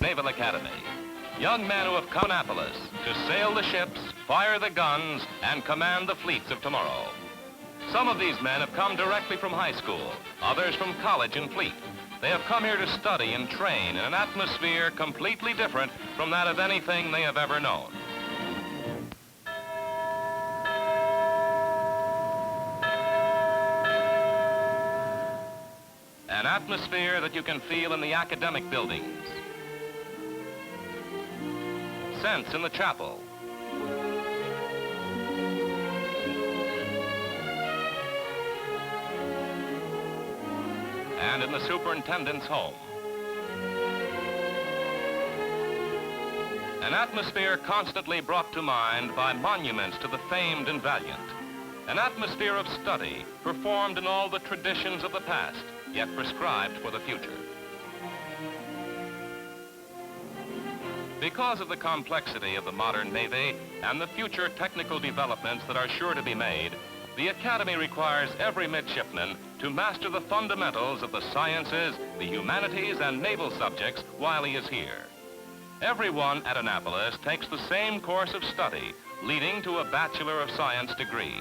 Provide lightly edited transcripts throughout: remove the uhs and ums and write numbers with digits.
Naval Academy. Young men who have come to Annapolis to sail the ships, fire the guns, and command the fleets of tomorrow. Some of these men have come directly from high school, others from college and fleet. They have come here to study and train in an atmosphere completely different from that of anything they have ever known. An atmosphere that you can feel in the academic buildings, sense in the chapel, and in the superintendent's home. An atmosphere constantly brought to mind by monuments to the famed and valiant. An atmosphere of study performed in all the traditions of the past, yet prescribed for the future. Because of the complexity of the modern Navy and the future technical developments that are sure to be made, the Academy requires every midshipman to master the fundamentals of the sciences, the humanities, and naval subjects while he is here. Everyone at Annapolis takes the same course of study, leading to a Bachelor of Science degree.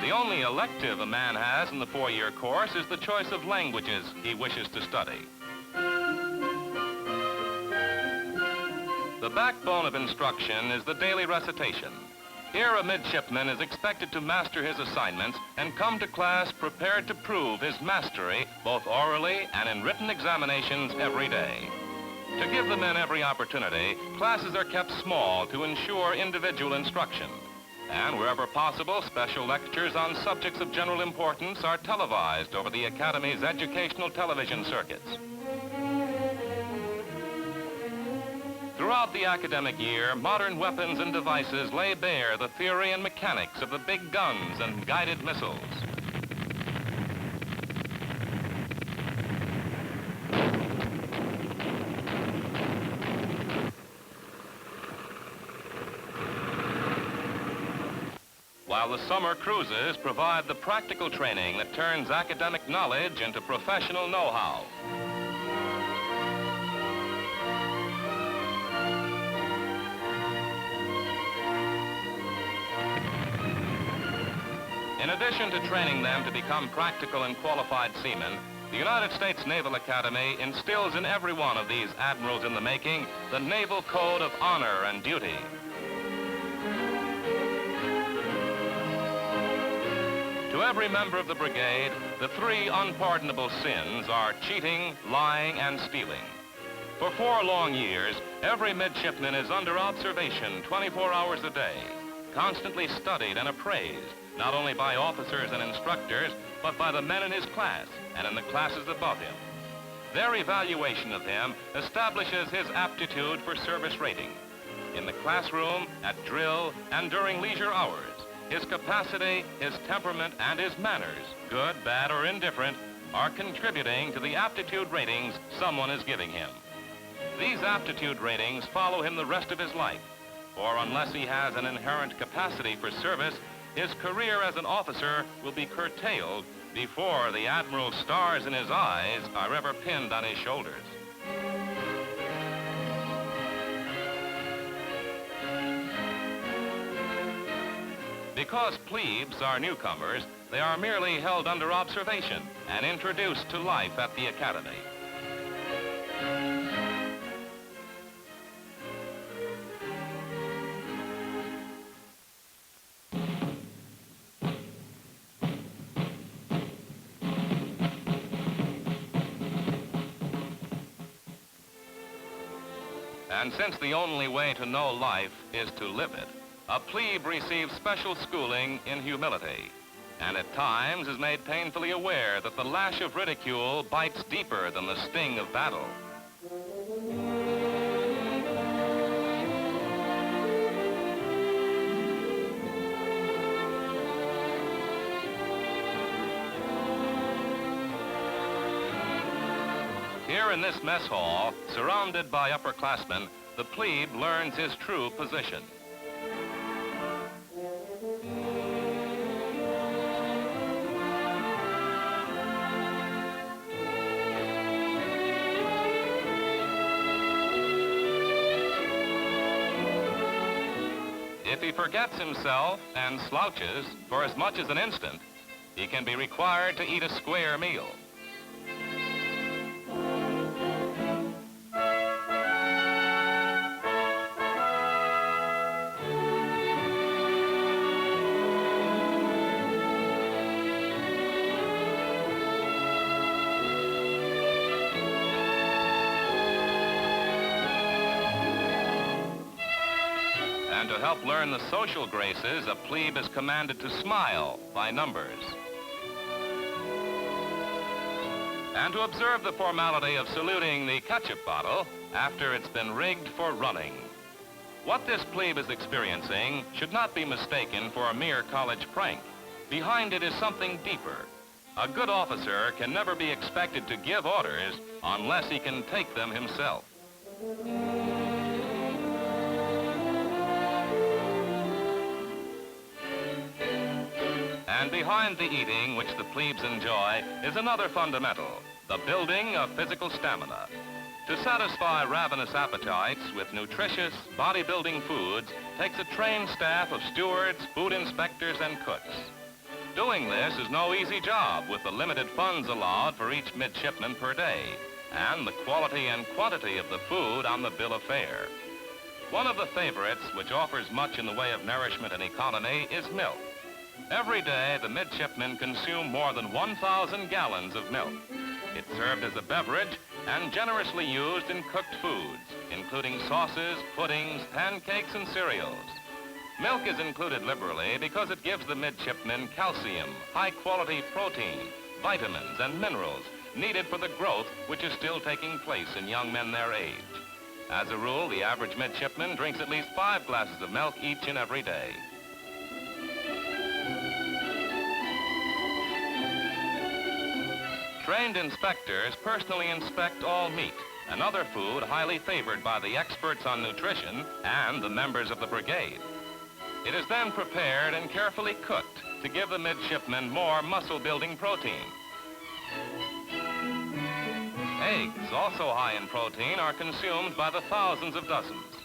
The only elective a man has in the four-year course is the choice of languages he wishes to study. The backbone of instruction is the daily recitation. Here, a midshipman is expected to master his assignments and come to class prepared to prove his mastery, both orally and in written examinations every day. To give the men every opportunity, classes are kept small to ensure individual instruction. And wherever possible, special lectures on subjects of general importance are televised over the Academy's educational television circuits. Throughout the academic year, modern weapons and devices lay bare the theory and mechanics of the big guns and guided missiles. While the summer cruises provide the practical training that turns academic knowledge into professional know-how. In addition to training them to become practical and qualified seamen, the United States Naval Academy instills in every one of these admirals in the making the naval code of honor and duty. To every member of the brigade, the three unpardonable sins are cheating, lying, and stealing. For 4 long years, every midshipman is under observation 24 hours a day, constantly studied and appraised, not only by officers and instructors, but by the men in his class and in the classes above him. Their evaluation of him establishes his aptitude for service rating. In the classroom, at drill, and during leisure hours, his capacity, his temperament, and his manners, good, bad, or indifferent, are contributing to the aptitude ratings someone is giving him. These aptitude ratings follow him the rest of his life, for unless he has an inherent capacity for service, his career as an officer will be curtailed before the Admiral's stars in his eyes are ever pinned on his shoulders. Because plebes are newcomers, they are merely held under observation and introduced to life at the Academy. And since the only way to know life is to live it, a plebe receives special schooling in humility, and at times is made painfully aware that the lash of ridicule bites deeper than the sting of battle. Here in this mess hall, surrounded by upperclassmen, the plebe learns his true position. If he forgets himself and slouches for as much as an instant, he can be required to eat a square meal. And to help learn the social graces, a plebe is commanded to smile by numbers. And to observe the formality of saluting the ketchup bottle after it's been rigged for running. What this plebe is experiencing should not be mistaken for a mere college prank. Behind it is something deeper. A good officer can never be expected to give orders unless he can take them himself. And behind the eating, which the plebes enjoy, is another fundamental, the building of physical stamina. To satisfy ravenous appetites with nutritious, bodybuilding foods takes a trained staff of stewards, food inspectors, and cooks. Doing this is no easy job with the limited funds allowed for each midshipman per day, and the quality and quantity of the food on the bill of fare. One of the favorites, which offers much in the way of nourishment and economy, is milk. Every day, the midshipmen consume more than 1,000 gallons of milk. It's served as a beverage and generously used in cooked foods, including sauces, puddings, pancakes, and cereals. Milk is included liberally because it gives the midshipmen calcium, high-quality protein, vitamins, and minerals needed for the growth which is still taking place in young men their age. As a rule, the average midshipman drinks at least 5 glasses of milk each and every day. Trained inspectors personally inspect all meat and other food highly favored by the experts on nutrition and the members of the brigade. It is then prepared and carefully cooked to give the midshipmen more muscle-building protein. Eggs, also high in protein, are consumed by the thousands of dozens.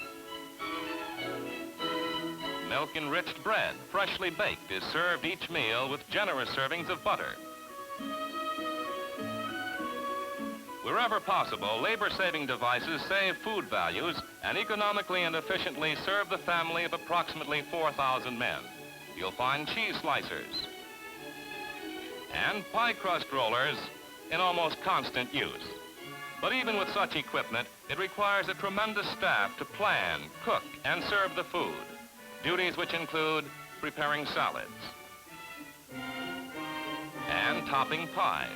Milk-enriched bread, freshly baked, is served each meal with generous servings of butter. Wherever possible, labor-saving devices save food values and economically and efficiently serve the family of approximately 4,000 men. You'll find cheese slicers and pie crust rollers in almost constant use. But even with such equipment, it requires a tremendous staff to plan, cook, and serve the food, duties which include preparing salads and topping pies.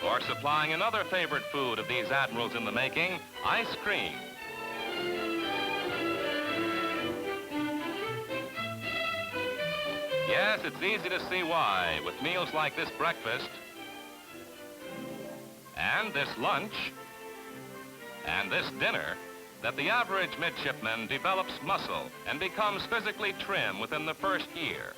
Or supplying another favorite food of these admirals in the making, ice cream. Yes, it's easy to see why, with meals like this breakfast, and this lunch, and this dinner, that the average midshipman develops muscle and becomes physically trim within the first year.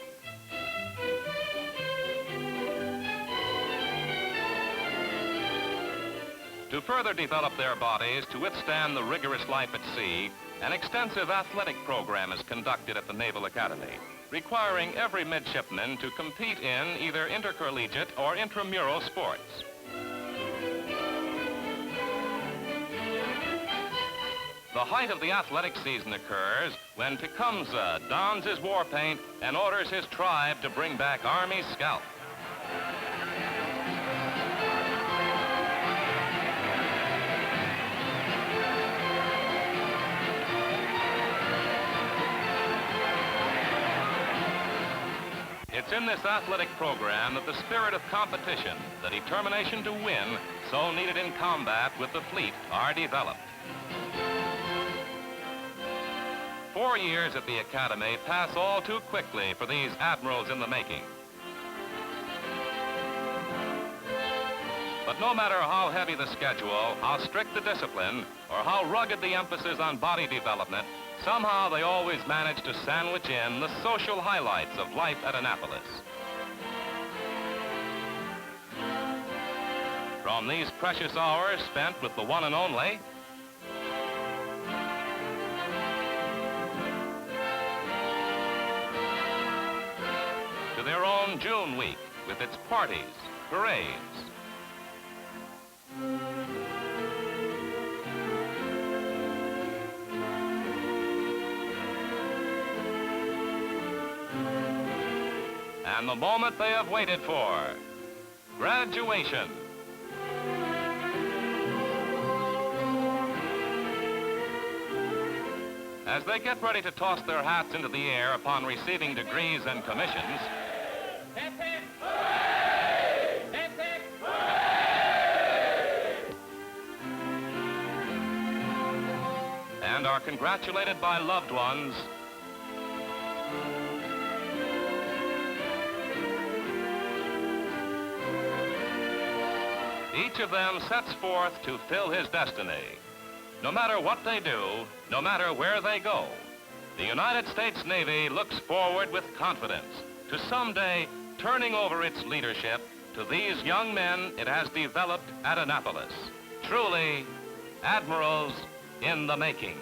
To further develop their bodies to withstand the rigorous life at sea, an extensive athletic program is conducted at the Naval Academy, requiring every midshipman to compete in either intercollegiate or intramural sports. The height of the athletic season occurs when Tecumseh dons his war paint and orders his tribe to bring back Army scalp. It's in this athletic program that the spirit of competition, the determination to win, so needed in combat with the fleet, are developed. 4 years at the Academy pass all too quickly for these admirals in the making. But no matter how heavy the schedule, how strict the discipline, or how rugged the emphasis on body development, somehow they always manage to sandwich in the social highlights of life at Annapolis. From these precious hours spent with the one and only, to their own June week with its parties, parades, and the moment they have waited for, graduation. As they get ready to toss their hats into the air upon receiving degrees and commissions, and are congratulated by loved ones, each of them sets forth to fill his destiny. No matter what they do, no matter where they go, the United States Navy looks forward with confidence to someday turning over its leadership to these young men it has developed at Annapolis. Truly, Admirals in the making.